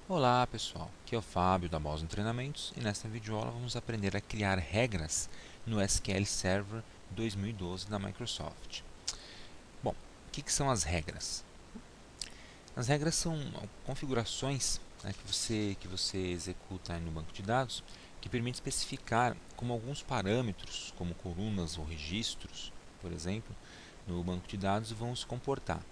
Olá pessoal, aqui é o Fábio da Boston Treinamentos e nesta videoaula vamos aprender a criar regras no SQL Server 2012 da Microsoft. Bom, o que são as regras? As regras são configurações, né, que você executa no banco de dados que permite especificar como alguns parâmetros, como colunas ou registros, por exemplo, no banco de dados vão se comportar.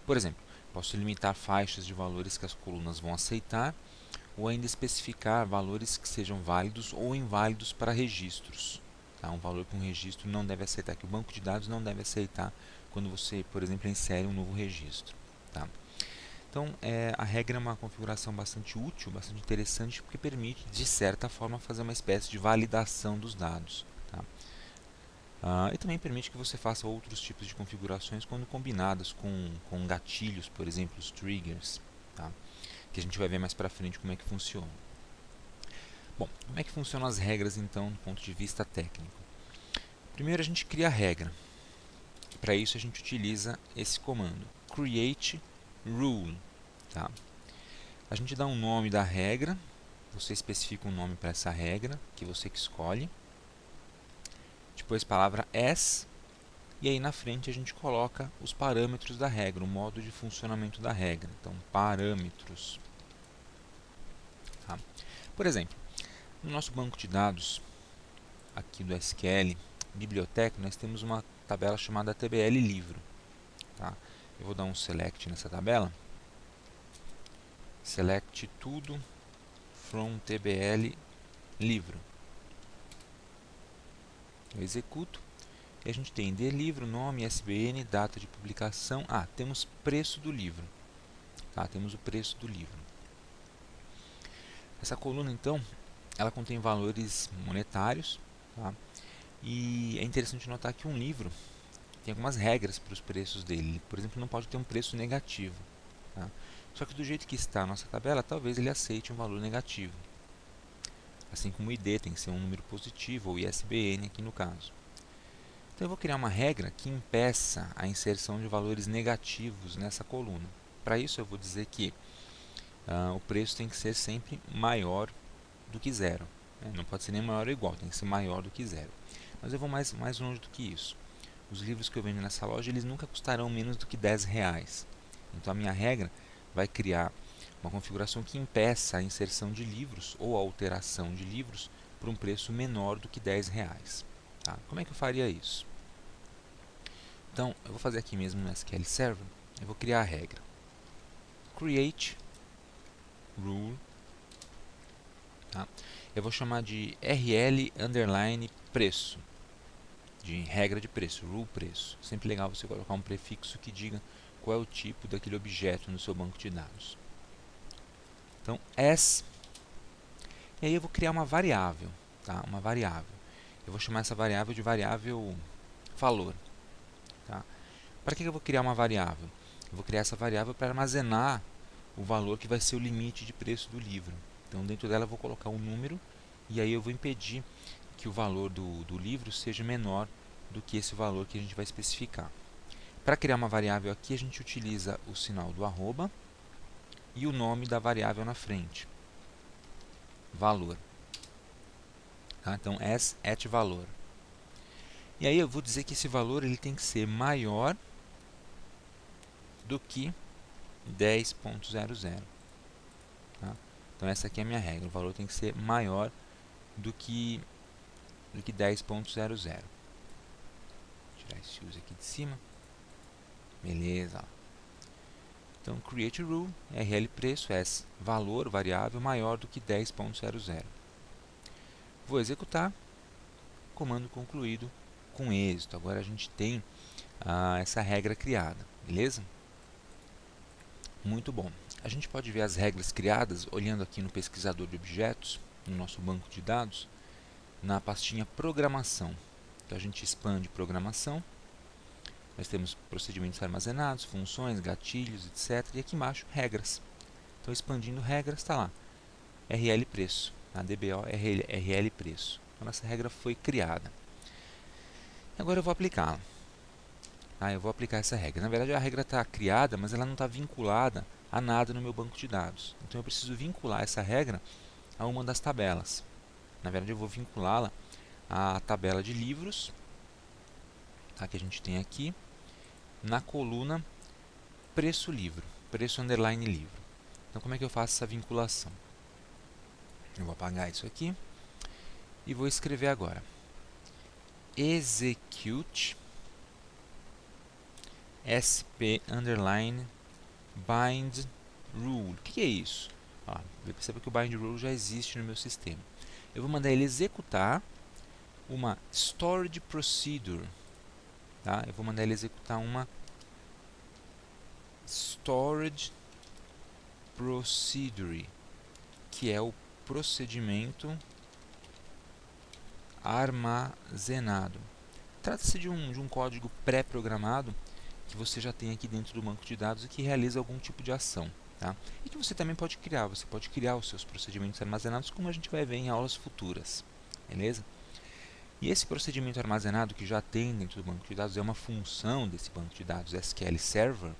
Por exemplo, posso limitar faixas de valores que as colunas vão aceitar ou ainda especificar valores que sejam válidos ou inválidos para registros. Tá? Um valor para um registro não deve aceitar, que o banco de dados não deve aceitar quando você, por exemplo, insere um novo registro. Tá? Então, a regra é uma configuração bastante útil, bastante interessante, porque permite, de certa forma, fazer uma espécie de validação dos dados. Tá? E também permite que você faça outros tipos de configurações quando combinadas com gatilhos, por exemplo, os triggers, tá? Que a gente vai ver mais para frente como é que funciona. Bom, como é que funcionam as regras então do ponto de vista técnico? Primeiro a gente cria a regra. Para isso a gente utiliza esse comando, create rule. Tá? A gente dá um nome da regra, você especifica um nome para essa regra, que você que escolhe. Depois a palavra as, e aí na frente a gente coloca os parâmetros da regra, o modo de funcionamento da regra. Então, parâmetros. Tá? Por exemplo, no nosso banco de dados, aqui do SQL, biblioteca, nós temos uma tabela chamada TBL livro. Tá? Eu vou dar um select nessa tabela. Select tudo from TBL livro. Eu executo e a gente tem de livro, nome, ISBN, data de publicação. Temos preço do livro. Tá? Temos o preço do livro. Essa coluna, então, ela contém valores monetários. Tá? E é interessante notar que um livro tem algumas regras para os preços dele. Por exemplo, não pode ter um preço negativo. Tá? Só que do jeito que está a nossa tabela, talvez ele aceite um valor negativo. Assim como o ID tem que ser um número positivo, ou ISBN aqui no caso. Então eu vou criar uma regra que impeça a inserção de valores negativos nessa coluna. Para isso eu vou dizer que o preço tem que ser sempre maior do que zero. Né? Não pode ser nem maior ou igual, tem que ser maior do que zero. Mas eu vou mais longe do que isso. Os livros que eu vendo nessa loja, eles nunca custarão menos do que R$ 10. Então a minha regra vai criar uma configuração que impeça a inserção de livros ou a alteração de livros por um preço menor do que R$ 10. Tá? Como é que eu faria isso? Então, eu vou fazer aqui mesmo no SQL Server, eu vou criar a regra. Create rule. Tá? Eu vou chamar de RL underline preço. De regra de preço, rule preço. Sempre legal você colocar um prefixo que diga qual é o tipo daquele objeto no seu banco de dados. Então, as, e aí eu vou criar uma variável, tá? Uma variável. Eu vou chamar essa variável de variável valor. Tá? Para que eu vou criar uma variável? Eu vou criar essa variável para armazenar o valor que vai ser o limite de preço do livro. Então, dentro dela eu vou colocar um número e aí eu vou impedir que o valor do livro seja menor do que esse valor que a gente vai especificar. Para criar uma variável aqui, a gente utiliza o sinal do arroba e o nome da variável na frente, valor. Tá? Então, as @valor. E aí eu vou dizer que esse valor ele tem que ser maior do que 10.00. Tá? Então, essa aqui é a minha regra. O valor tem que ser maior do que 10.00. Tirar esse use aqui de cima. Beleza. Então, create rule, RL preço, S valor, variável, maior do que 10.00. Vou executar, comando concluído com êxito. Agora a gente tem essa regra criada, beleza? Muito bom. A gente pode ver as regras criadas olhando aqui no pesquisador de objetos, no nosso banco de dados, na pastinha programação. Então a gente expande programação. Nós temos procedimentos armazenados, funções, gatilhos, etc. E aqui embaixo, regras. Então, expandindo regras, está lá. RL preço. A DBO RL preço. Então, essa regra foi criada. Agora eu vou aplicá-la. Ah, eu vou aplicar essa regra. Na verdade, a regra está criada, mas ela não está vinculada a nada no meu banco de dados. Então, eu preciso vincular essa regra a uma das tabelas. Na verdade, eu vou vinculá-la à tabela de livros, tá, que a gente tem aqui, na coluna preço livro, preço underline livro. Então, como é que eu faço essa vinculação? Eu vou apagar isso aqui e vou escrever agora. Execute sp underline bind rule. O que é isso? Perceba que o bind rule já existe no meu sistema. Eu vou mandar ele executar uma storage procedure. Tá? Eu vou mandar ele executar uma storage procedure, que é o procedimento armazenado. Trata-se de um código pré-programado que você já tem aqui dentro do banco de dados e que realiza algum tipo de ação. Tá? E que você também pode criar. Você pode criar os seus procedimentos armazenados, como a gente vai ver em aulas futuras. Beleza? E esse procedimento armazenado que já tem dentro do banco de dados é uma função desse banco de dados SQL Server.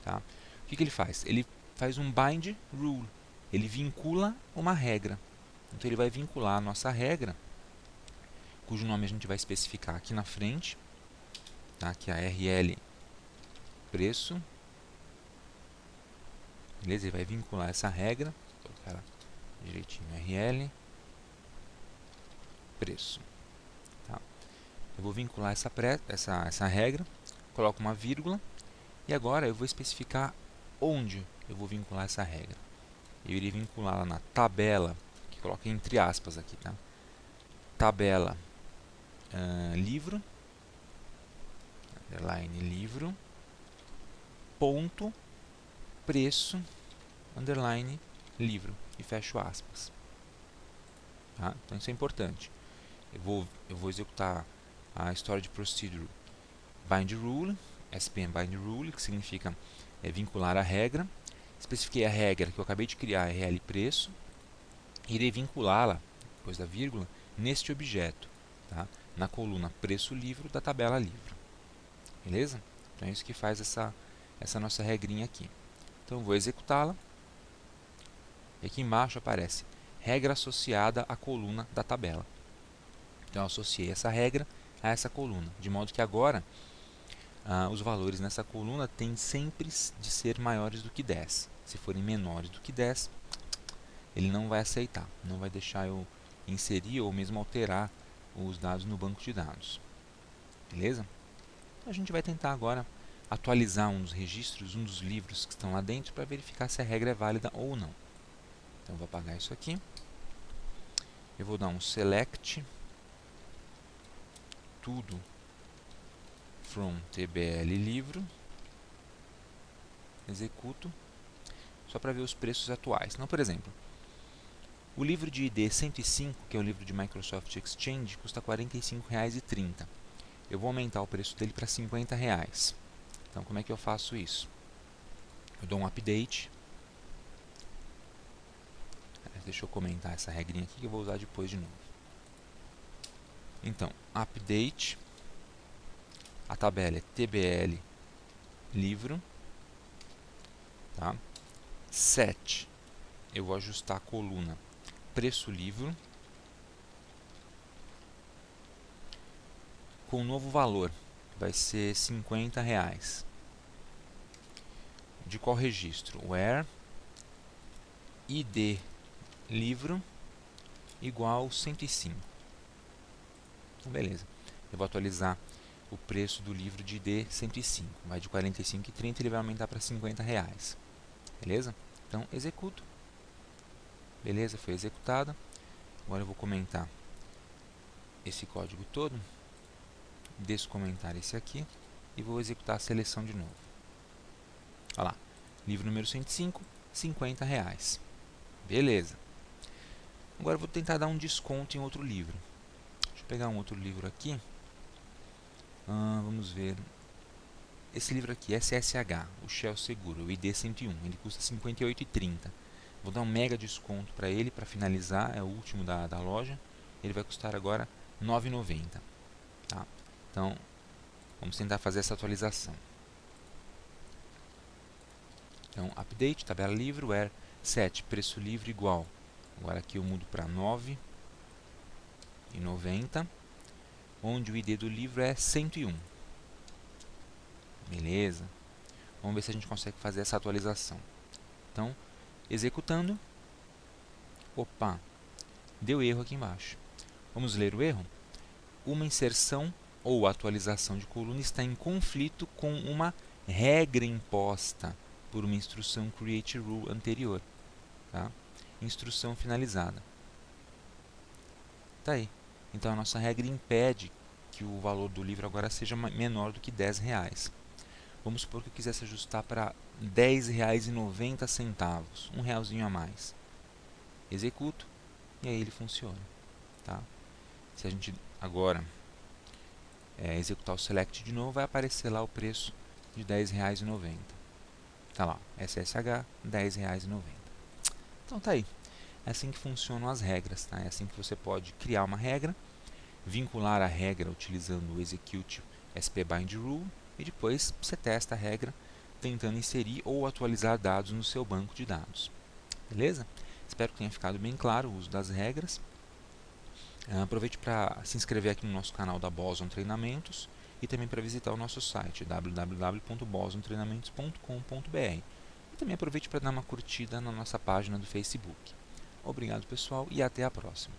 Tá? O que ele faz? Ele faz um bind rule. Ele vincula uma regra. Então ele vai vincular a nossa regra, cujo nome a gente vai especificar aqui na frente, tá? Que é a RL preço. Beleza? Ele vai vincular essa regra, vou colocar ela direitinho, RL preço. Tá? Eu vou vincular essa regra, coloco uma vírgula e agora eu vou especificar onde eu vou vincular essa regra. Eu irei vinculá-la na tabela, que coloca entre aspas aqui, tá? Tabela livro, underline livro, ponto, preço, underline livro, e fecho aspas. Tá? Então isso é importante. Eu vou executar a storage procedure bind rule, SPM bind rule, que significa vincular a regra. Especifiquei a regra que eu acabei de criar, RL preço, e irei vinculá-la, depois da vírgula, neste objeto, tá? Na coluna preço livro da tabela livro. Beleza? Então é isso que faz essa nossa regrinha aqui. Então eu vou executá-la. E aqui embaixo aparece regra associada à coluna da tabela. Então eu associei essa regra a essa coluna, de modo que agora os valores nessa coluna têm sempre de ser maiores do que 10. Se forem menores do que 10, ele não vai aceitar, não vai deixar eu inserir ou mesmo alterar os dados no banco de dados. Beleza? Então a gente vai tentar agora atualizar um dos registros, um dos livros que estão lá dentro para verificar se a regra é válida ou não. Então eu vou apagar isso aqui. Eu vou dar um select tudo from tbl livro, executo, só para ver os preços atuais. Então, por exemplo, o livro de ID 105, que é o livro de Microsoft Exchange, custa R$ 45,30. Eu vou aumentar o preço dele para R$ 50. Então, como é que eu faço isso? Eu dou um update. Deixa eu comentar essa regrinha aqui que eu vou usar depois de novo. Então, update, a tabela é tbl livro, tá? Set, eu vou ajustar a coluna preço livro com um novo valor, vai ser R$ 50. De qual registro? Where id livro igual 105. Então, beleza. Eu vou atualizar o preço do livro de ID 105. Vai de R$ 45,30 e ele vai aumentar para R$ 50. Beleza? Então, executo. Beleza, foi executado. Agora eu vou comentar esse código todo, descomentar esse aqui e vou executar a seleção de novo. Olha lá, livro número 105, R$ 50. Beleza. Agora eu vou tentar dar um desconto em outro livro. Deixa eu pegar um outro livro aqui. Vamos ver. Esse livro aqui, SSH, o Shell Seguro, o ID 101, ele custa R$ 58,30. Vou dar um mega desconto para ele, para finalizar, é o último da loja. Ele vai custar agora R$ 9,90. Tá? Então, Vamos tentar fazer essa atualização. Então, update, tabela livre, where set preço livre igual. Agora aqui eu mudo para R$ 9,90, onde o ID do livro é 101. Beleza. Vamos ver se a gente consegue fazer essa atualização. Então, executando. Opa, deu erro aqui embaixo. Vamos ler o erro? Uma inserção ou atualização de coluna está em conflito com uma regra imposta por uma instrução create rule anterior. Tá? Instrução finalizada. Tá aí. Então a nossa regra impede que o valor do livro agora seja menor do que R$10. Vamos supor que eu quisesse ajustar para R$10,90, um realzinho a mais. Executo e aí ele funciona. Tá? Se a gente agora executar o select de novo, vai aparecer lá o preço de R$10,90. Tá lá, SSH, R$10,90. Então tá aí. É assim que funcionam as regras. Tá? É assim que você pode criar uma regra, vincular a regra utilizando o execute spbind rule e depois você testa a regra tentando inserir ou atualizar dados no seu banco de dados. Beleza? Espero que tenha ficado bem claro o uso das regras. Aproveite para se inscrever aqui no nosso canal da Boson Treinamentos e também para visitar o nosso site www.bosontreinamentos.com.br. E também aproveite para dar uma curtida na nossa página do Facebook. Obrigado, pessoal, e até a próxima.